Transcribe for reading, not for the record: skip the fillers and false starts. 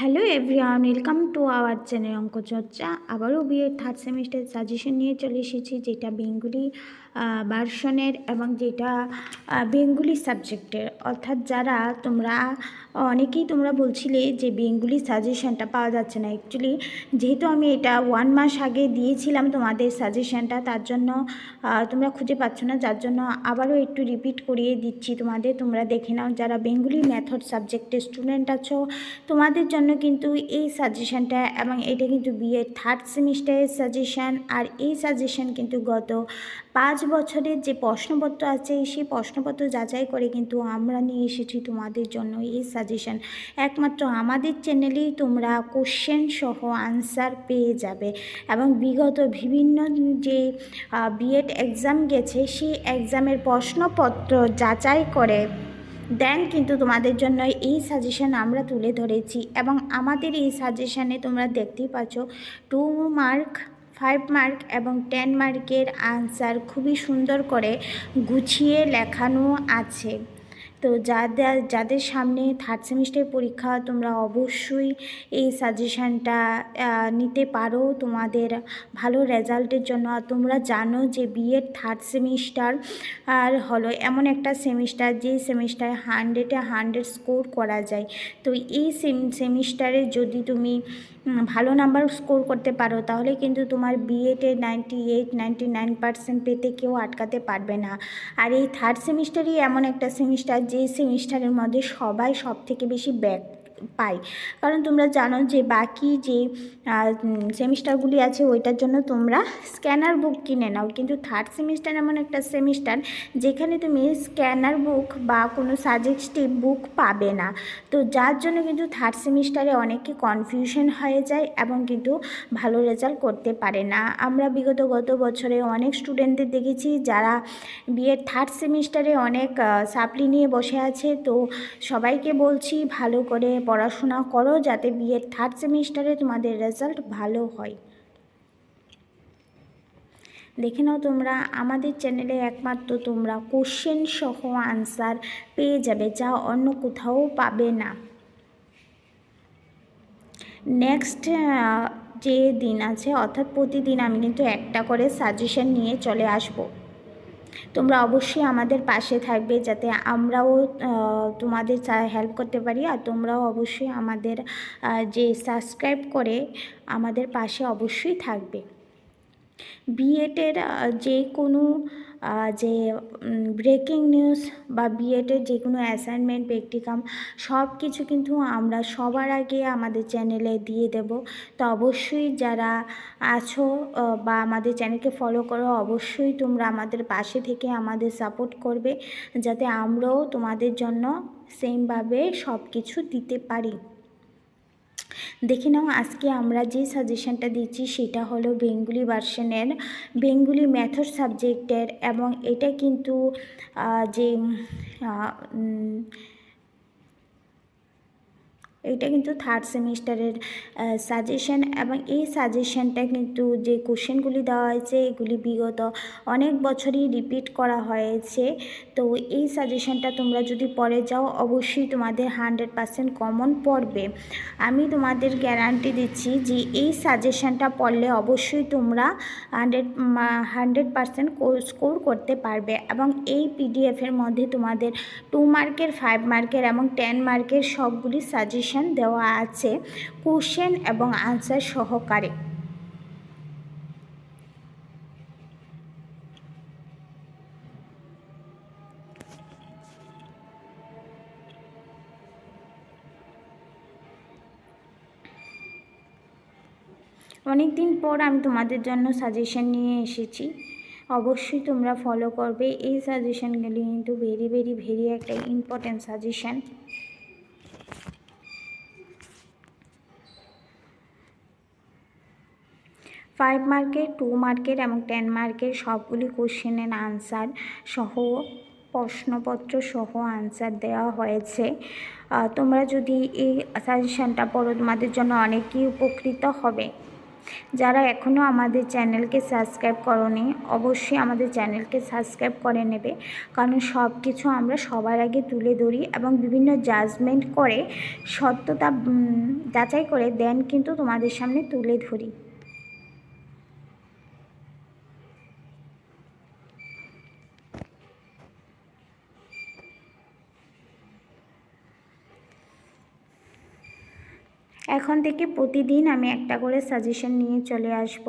Hello everyone, welcome to our channel অঙ্ক চর্চা। আবারও বিএড থার্ড সেমিস্টার সাজেশন নিয়ে চলে এসেছি, যেটা বেঙ্গলি ভার্সনের এবং যেটা বেঙ্গলি সাবজেক্টের। অর্থাৎ যারা অনেকেই তোমরা বলছিলে যে বেঙ্গলি সাজেশনটা পাওয়া যাচ্ছে না। অ্যাকচুয়ালি যেহেতু আমি এটা 1 মাস আগে দিয়েছিলাম তোমাদের সাজেশনটা, তার জন্য তোমরা খুঁজে পাচ্ছ না, যার জন্য আবারও একটু রিপিট করিয়ে দিচ্ছি তোমাদের। তোমরা দেখে নাও, যারা বেঙ্গলি মেথড সাবজেক্টের স্টুডেন্ট আছো তোমাদের জন্য কিন্তু এই সাজেশনটা, এবং এটা কিন্তু বিএড থার্ড সেমিস্টারের সাজেশন। আর এই সাজেশন কিন্তু গত 5 বছরের যে প্রশ্নপত্র আছে সেই প্রশ্নপত্র যাচাই করে কিন্তু আমরা নিয়ে এসেছি তোমাদের জন্য এই সাজেশন। একমাত্র আমাদের চ্যানেলেই তোমরা কোশ্চেন সহ আনসার পেয়ে যাবে, এবং বিগত বিভিন্ন যে বিএড এক্সাম গেছে সেই এক্সামের প্রশ্নপত্র যাচাই করে দেন কিন্তু তোমাদের জন্য এই সাজেশন আমরা তুলে ধরেছি। এবং আমাদের এই সাজেশানে তোমরা দেখতেই পাচ্ছ 2 মার্ক, 5 মার্ক এবং 10 মার্কের আনসার খুবই সুন্দর করে গুছিয়ে লেখানো আছে। তো যাদের সামনে থার্ড সেমিস্টার পরীক্ষা, তোমরা অবশ্যই এই সাজেশানটা নিতে পারো তোমাদের ভালো রেজাল্টের জন্য। আর তোমরা জানো যে বিএড থার্ড সেমিস্টার আর হলো এমন একটা সেমিস্টার যে সেমিস্টারে 100-এ 100 স্কোর করা যায়। তো এই সেমিস্টারে যদি তুমি ভালো নাম্বার স্কোর করতে পারো তাহলে কিন্তু তোমার বিএডে 98-99% পেতে কেউ আটকাতে পারবে না। আর এই থার্ড সেমিস্টারই এমন একটা সেমিস্টার যে সেমিস্টারের মধ্যে সবাই সব থেকে বেশি ব্যাক পায়। কারণ তোমরা জানো যে বাকি যে সেমিস্টারগুলি আছে ওইটার জন্য তোমরা স্ক্যানার বুক কিনে নাও, কিন্তু থার্ড সেমিস্টার এমন একটা সেমিস্টার যেখানে তুমি স্ক্যানার বুক বা কোনো সাজেস্টিভ বুক পাবে না। তো যার জন্য কিন্তু থার্ড সেমিস্টারে অনেকে কনফিউশন হয়ে যায় এবং কিন্তু ভালো রেজাল্ট করতে পারে না। আমরা গত বছরে অনেক স্টুডেন্টদের দেখেছি যারা বিএড থার্ড সেমিস্টারে অনেক সাপ্লি নিয়ে বসে আছে। তো সবাইকে বলছি ভালো করে পড়াশোনা করো, যাতে বিএড থার্ড সেমিস্টারে তোমাদের রেজাল্ট ভালো হয়। দেখে নাও, তোমরা আমাদের চ্যানেলে একমাত্র তোমরা কোশ্চেন সহ আনসার পেয়ে যাবে, যা অন্য কোথাও পাবে না। নেক্সট যে দিন আছে, অর্থাৎ প্রতিদিন আমি কিন্তু একটা করে সাজেশন নিয়ে চলে আসব। তোমরা অবশ্যই আমাদের পাশে থাকবে, যাতে আমরাও তোমাদের হেল্প করতে পারি। আর তোমরাও অবশ্যই আমাদের যে সাবস্ক্রাইব করে আমাদের পাশে অবশ্যই থাকবে। বিএডের যে কোনো যে ব্রেকিং নিউজ বা বিএডের যে কোনো অ্যাসাইনমেন্ট, প্র্যাকটিকাম সব কিছু কিন্তু আমরা সবার আগে আমাদের চ্যানেলে দিয়ে দেব। তো অবশ্যই যারা আছো বা আমাদের চ্যানেলকে ফলো করো, অবশ্যই তোমরা আমাদের পাশে থেকে আমাদের সাপোর্ট করবে, যাতে আমরাও তোমাদের জন্য সেমভাবে সব কিছু দিতে পারি। দেখে নাও, আজকে আমরা যে সাজেশনটা দিচ্ছি সেটা হলো বেঙ্গলি ভার্সনের বেঙ্গলি মেথড সাবজেক্টের, এবং এটা কিন্তু এটা কিন্তু থার্ড সেমিস্টারের সাজেশন। এবং এই সাজেশনটা কিন্তু যে কোশ্চেনগুলি দেওয়া হয়েছে এগুলি বিগত অনেক বছরই রিপিট করা হয়েছে। তো এই সাজেশনটা তোমরা যদি পড়ে যাও অবশ্যই তোমাদের 100% কমন পড়বে। আমি তোমাদের গ্যারান্টি দিচ্ছি যে এই সাজেশনটা পড়লে অবশ্যই তোমরা 100% স্কোর করতে পারবে। এবং এই পিডিএফের মধ্যে তোমাদের 2 মার্কের, 5 মার্কের এবং 10 মার্কের সবগুলি সাজেশন দেওয়া আছে কোশ্চেন এবং আনসার সহকারে। অনেক দিন পর আমি তোমাদের জন্য সাজেশন নিয়ে এসেছি, অবশ্যই তোমরা ফলো করবে। এই সাজেশনগুলি কিন্তু ভেরি একটা ইম্পর্ট্যান্ট সাজেশন। ফাইভ মার্কের, 2 মার্কের এবং 10 মার্কের সবগুলি কোশ্চেনের আনসার সহ প্রশ্নপত্র সহ আনসার দেওয়া হয়েছে। তোমরা যদি এই সাজেশনটা পড়ো তোমাদের জন্য অনেকই উপকৃত হবে। যারা এখনও আমাদের চ্যানেলকে সাবস্ক্রাইব করোনি অবশ্যই আমাদের চ্যানেলকে সাবস্ক্রাইব করে নেবে, কারণ সব কিছু আমরা সবার আগে তুলে ধরি এবং বিভিন্ন জাজমেন্ট করে সত্যতা যাচাই করে দেন কিন্তু তোমাদের সামনে তুলে ধরি। এখন থেকে প্রতিদিন আমি একটা করে সাজেশন নিয়ে চলে আসব।